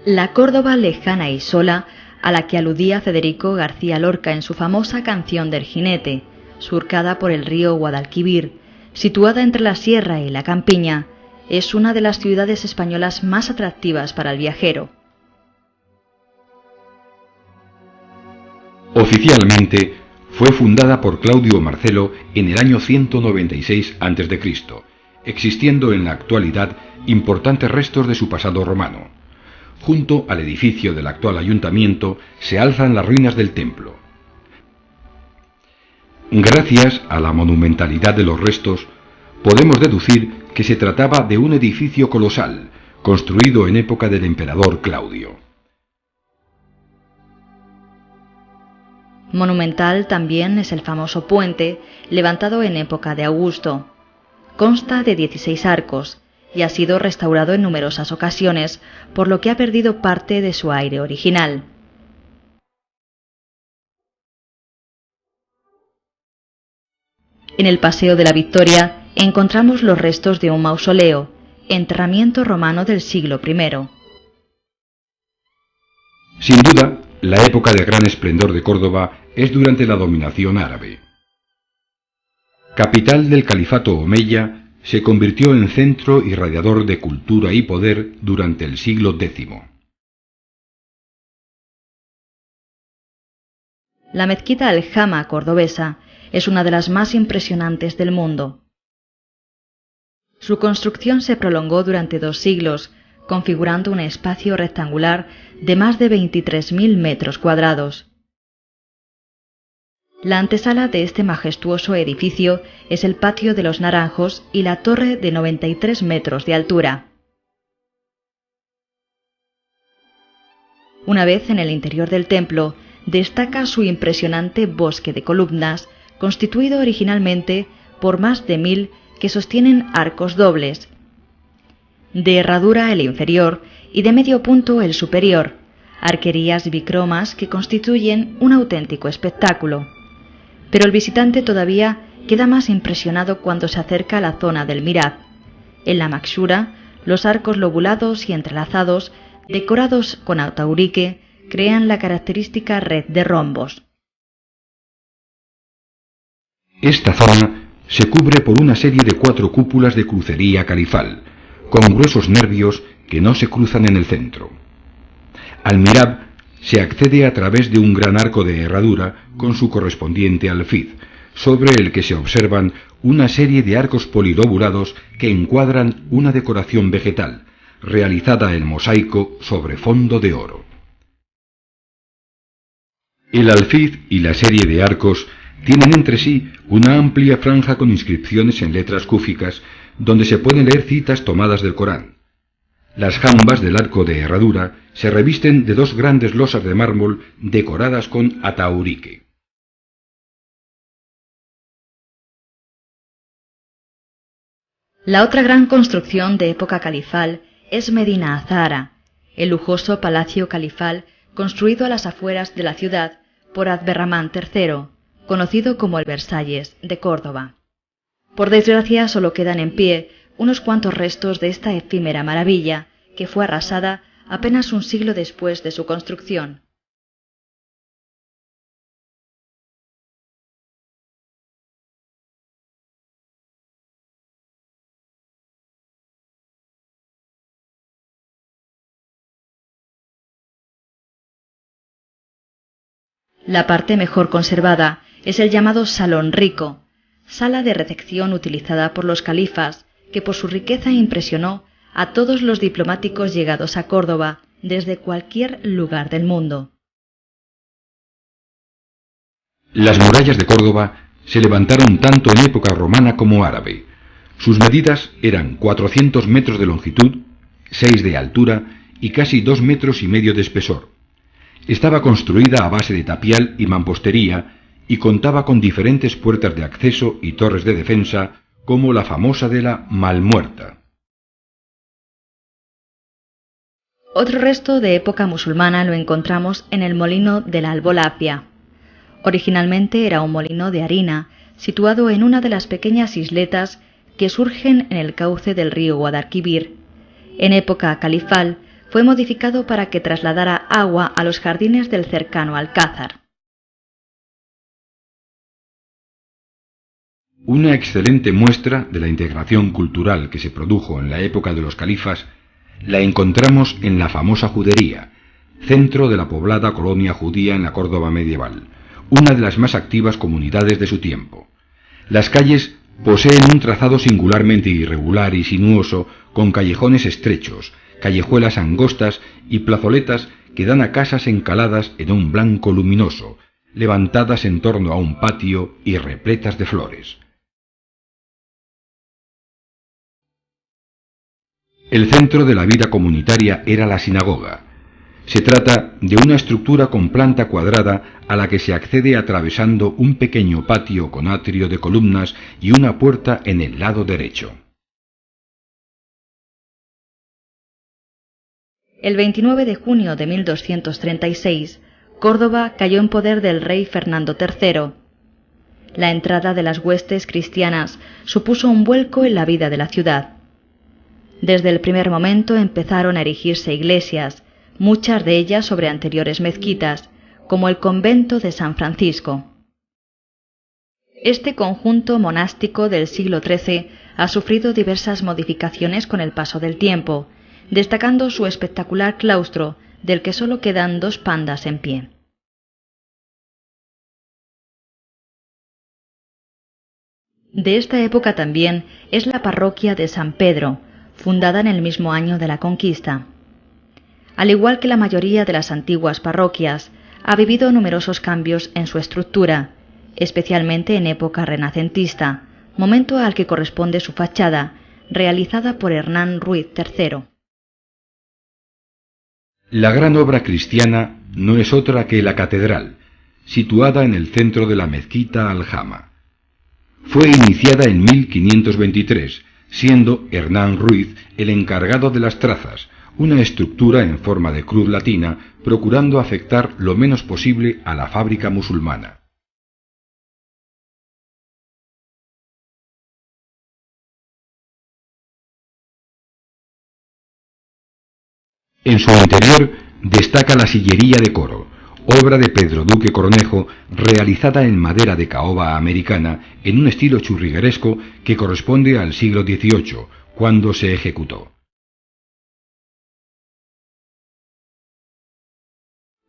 La Córdoba lejana y sola, a la que aludía Federico García Lorca en su famosa canción del jinete, surcada por el río Guadalquivir, situada entre la sierra y la campiña, es una de las ciudades españolas más atractivas para el viajero. Oficialmente fue fundada por Claudio Marcelo en el año 196 a.C., existiendo en la actualidad importantes restos de su pasado romano. Junto al edificio del actual ayuntamiento se alzan las ruinas del templo. Gracias a la monumentalidad de los restos, podemos deducir que se trataba de un edificio colosal, construido en época del emperador Claudio. Monumental también es el famoso puente, levantado en época de Augusto. Consta de 16 arcos y ha sido restaurado en numerosas ocasiones, por lo que ha perdido parte de su aire original. En el Paseo de la Victoria encontramos los restos de un mausoleo, enterramiento romano del siglo I. Sin duda, la época de gran esplendor de Córdoba es durante la dominación árabe. Capital del califato omeya, se convirtió en centro irradiador de cultura y poder durante el siglo X. La mezquita Aljama cordobesa es una de las más impresionantes del mundo. Su construcción se prolongó durante 2 siglos, configurando un espacio rectangular de más de 23.000 metros cuadrados. La antesala de este majestuoso edificio es el Patio de los Naranjos y la torre de 93 metros de altura. Una vez en el interior del templo, destaca su impresionante bosque de columnas, constituido originalmente por más de 1000 que sostienen arcos dobles, de herradura el inferior y de medio punto el superior, arquerías bicromas que constituyen un auténtico espectáculo. Pero el visitante todavía queda más impresionado cuando se acerca a la zona del Mirab. En la Maxura, los arcos lobulados y entrelazados, decorados con ataurique, crean la característica red de rombos. Esta zona se cubre por una serie de 4 cúpulas de crucería califal, con gruesos nervios que no se cruzan en el centro. Al Mirab se accede a través de un gran arco de herradura con su correspondiente alfiz, sobre el que se observan una serie de arcos polilobulados que encuadran una decoración vegetal, realizada en mosaico sobre fondo de oro. El alfiz y la serie de arcos tienen entre sí una amplia franja con inscripciones en letras cúficas, donde se pueden leer citas tomadas del Corán. Las jambas del arco de herradura se revisten de 2 grandes losas de mármol decoradas con ataurique. La otra gran construcción de época califal es Medina Azahara, el lujoso palacio califal construido a las afueras de la ciudad por Abderramán III, conocido como el Versalles de Córdoba. Por desgracia solo quedan en pie unos cuantos restos de esta efímera maravilla, que fue arrasada apenas un siglo después de su construcción. La parte mejor conservada es el llamado Salón Rico, sala de recepción utilizada por los califas, que por su riqueza impresionó a todos los diplomáticos llegados a Córdoba desde cualquier lugar del mundo. Las murallas de Córdoba se levantaron tanto en época romana como árabe. Sus medidas eran 400 metros de longitud, 6 de altura y casi 2,5 metros de espesor. Estaba construida a base de tapial y mampostería y contaba con diferentes puertas de acceso y torres de defensa, como la famosa de la Malmuerta. Otro resto de época musulmana lo encontramos en el molino de la Albolafia. Originalmente era un molino de harina, situado en una de las pequeñas isletas que surgen en el cauce del río Guadalquivir. En época califal fue modificado para que trasladara agua a los jardines del cercano Alcázar. Una excelente muestra de la integración cultural que se produjo en la época de los califas la encontramos en la famosa Judería, centro de la poblada colonia judía en la Córdoba medieval, una de las más activas comunidades de su tiempo. Las calles poseen un trazado singularmente irregular y sinuoso, con callejones estrechos, callejuelas angostas y plazoletas que dan a casas encaladas en un blanco luminoso, levantadas en torno a un patio y repletas de flores. El centro de la vida comunitaria era la sinagoga. Se trata de una estructura con planta cuadrada a la que se accede atravesando un pequeño patio con atrio de columnas y una puerta en el lado derecho. El 29 de junio de 1236, Córdoba cayó en poder del rey Fernando III. La entrada de las huestes cristianas supuso un vuelco en la vida de la ciudad. Desde el primer momento empezaron a erigirse iglesias, muchas de ellas sobre anteriores mezquitas, como el convento de San Francisco. Este conjunto monástico del siglo XIII ha sufrido diversas modificaciones con el paso del tiempo, destacando su espectacular claustro, del que solo quedan 2 pandas en pie. De esta época también es la parroquia de San Pedro, fundada en el mismo año de la conquista. Al igual que la mayoría de las antiguas parroquias, ha vivido numerosos cambios en su estructura, especialmente en época renacentista, momento al que corresponde su fachada, realizada por Hernán Ruiz III. La gran obra cristiana no es otra que la catedral, situada en el centro de la mezquita Aljama. Fue iniciada en 1523, siendo Hernán Ruiz el encargado de las trazas, una estructura en forma de cruz latina, procurando afectar lo menos posible a la fábrica musulmana. En su interior destaca la sillería de coro, obra de Pedro Duque Cornejo, realizada en madera de caoba americana en un estilo churrigueresco que corresponde al siglo XVIII, cuando se ejecutó.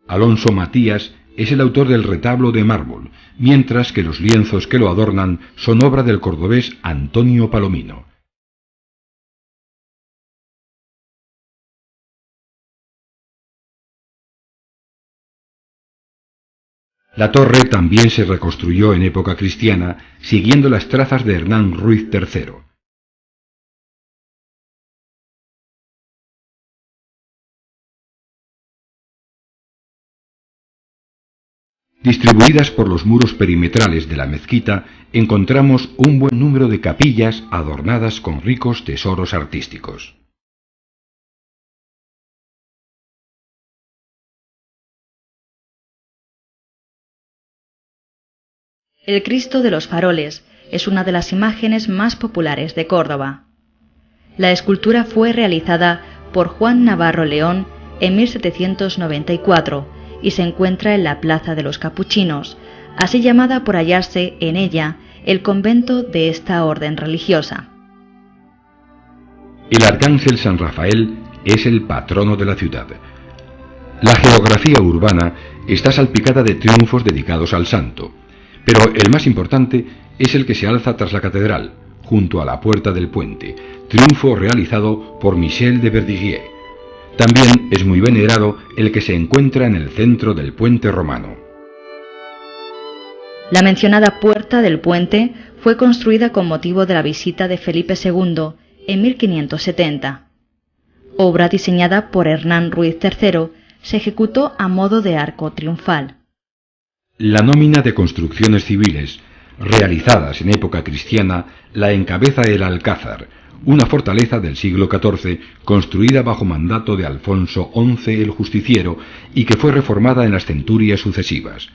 Alonso Matías es el autor del retablo de mármol, mientras que los lienzos que lo adornan son obra del cordobés Antonio Palomino. La torre también se reconstruyó en época cristiana, siguiendo las trazas de Hernán Ruiz III. Distribuidas por los muros perimetrales de la mezquita, encontramos un buen número de capillas adornadas con ricos tesoros artísticos. El Cristo de los Faroles es una de las imágenes más populares de Córdoba. La escultura fue realizada por Juan Navarro León en 1794 y se encuentra en la Plaza de los Capuchinos, así llamada por hallarse en ella el convento de esta orden religiosa. El arcángel San Rafael es el patrono de la ciudad. La geografía urbana está salpicada de triunfos dedicados al santo, pero el más importante es el que se alza tras la catedral, junto a la Puerta del Puente, triunfo realizado por Michel de Verdigier. También es muy venerado el que se encuentra en el centro del puente romano. La mencionada Puerta del Puente fue construida con motivo de la visita de Felipe II en 1570. Obra diseñada por Hernán Ruiz III, se ejecutó a modo de arco triunfal. La nómina de construcciones civiles, realizadas en época cristiana, la encabeza el Alcázar, una fortaleza del siglo XIV construida bajo mandato de Alfonso XI el Justiciero y que fue reformada en las centurias sucesivas.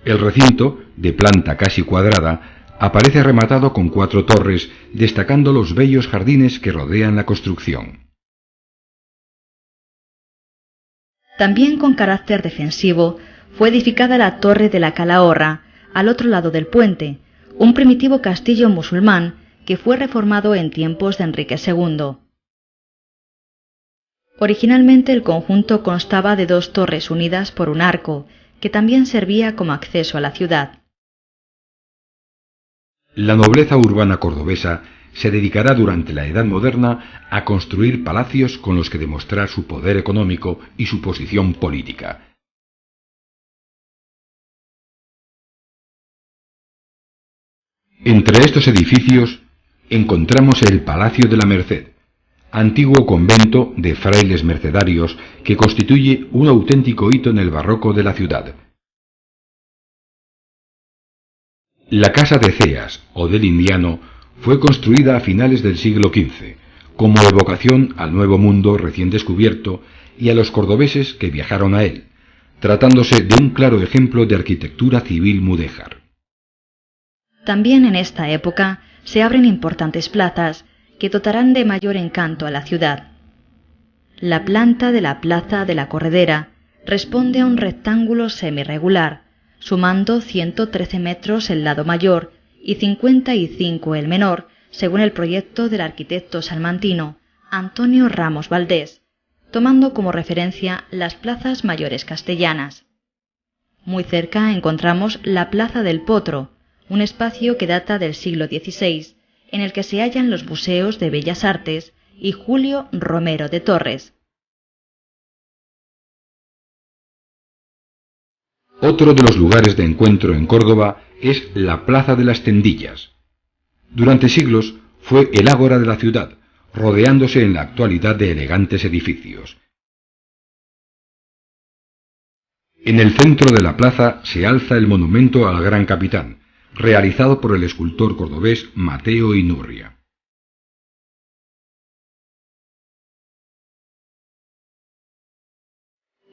El recinto, de planta casi cuadrada, aparece rematado con 4 torres, destacando los bellos jardines que rodean la construcción. También con carácter defensivo fue edificada la Torre de la Calahorra, al otro lado del puente, un primitivo castillo musulmán que fue reformado en tiempos de Enrique II. Originalmente el conjunto constaba de 2 torres unidas por un arco, que también servía como acceso a la ciudad. La nobleza urbana cordobesa se dedicará durante la Edad Moderna a construir palacios con los que demostrar su poder económico y su posición política. Entre estos edificios encontramos el Palacio de la Merced, antiguo convento de frailes mercedarios que constituye un auténtico hito en el barroco de la ciudad. La Casa de Ceas, o del Indiano, fue construida a finales del siglo XV, como evocación al Nuevo Mundo recién descubierto y a los cordobeses que viajaron a él, tratándose de un claro ejemplo de arquitectura civil mudéjar. También en esta época se abren importantes plazas que dotarán de mayor encanto a la ciudad. La planta de la Plaza de la Corredera responde a un rectángulo semirregular, sumando 113 metros el lado mayor y 55 el menor, según el proyecto del arquitecto salmantino Antonio Ramos Valdés, tomando como referencia las plazas mayores castellanas. Muy cerca encontramos la Plaza del Potro, un espacio que data del siglo XVI, en el que se hallan los museos de Bellas Artes y Julio Romero de Torres. Otro de los lugares de encuentro en Córdoba es la Plaza de las Tendillas. Durante siglos fue el ágora de la ciudad, rodeándose en la actualidad de elegantes edificios. En el centro de la plaza se alza el monumento al gran capitán, realizado por el escultor cordobés Mateo Inurria.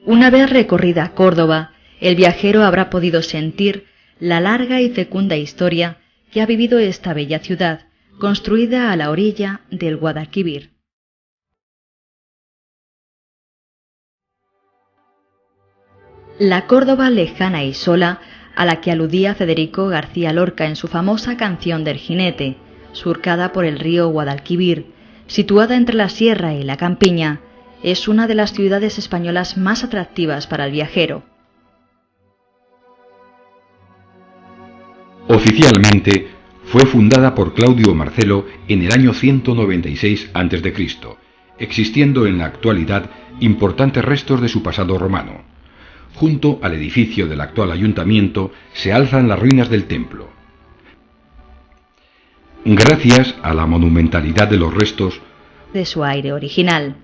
Una vez recorrida Córdoba, el viajero habrá podido sentir la larga y fecunda historia que ha vivido esta bella ciudad, construida a la orilla del Guadalquivir. La Córdoba lejana y sola, a la que aludía Federico García Lorca en su famosa canción del jinete, surcada por el río Guadalquivir, situada entre la sierra y la campiña, es una de las ciudades españolas más atractivas para el viajero. Oficialmente fue fundada por Claudio Marcelo en el año 196 a.C., existiendo en la actualidad importantes restos de su pasado romano. Junto al edificio del actual ayuntamiento se alzan las ruinas del templo. Gracias a la monumentalidad de los restos de su aire original.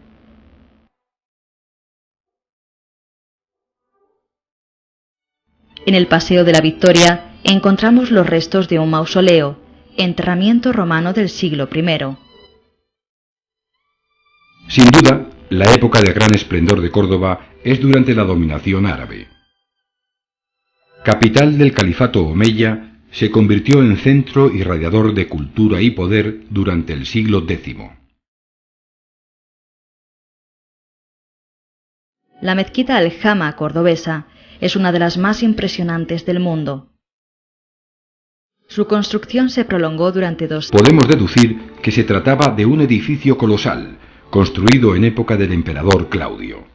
En el Paseo de la Victoria encontramos los restos de un mausoleo, enterramiento romano del siglo I. Sin duda, la época de gran esplendor de Córdoba es durante la dominación árabe. Capital del califato omeya, se convirtió en centro irradiador de cultura y poder durante el siglo X. La mezquita Aljama cordobesa es una de las más impresionantes del mundo. Su construcción se prolongó durante 2 siglos. Podemos deducir que se trataba de un edificio colosal, construido en época del emperador Claudio.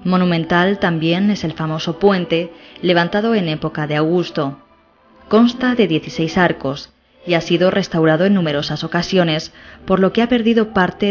Monumental también es el famoso puente, levantado en época de Augusto. Consta de 16 arcos y ha sido restaurado en numerosas ocasiones, por lo que ha perdido parte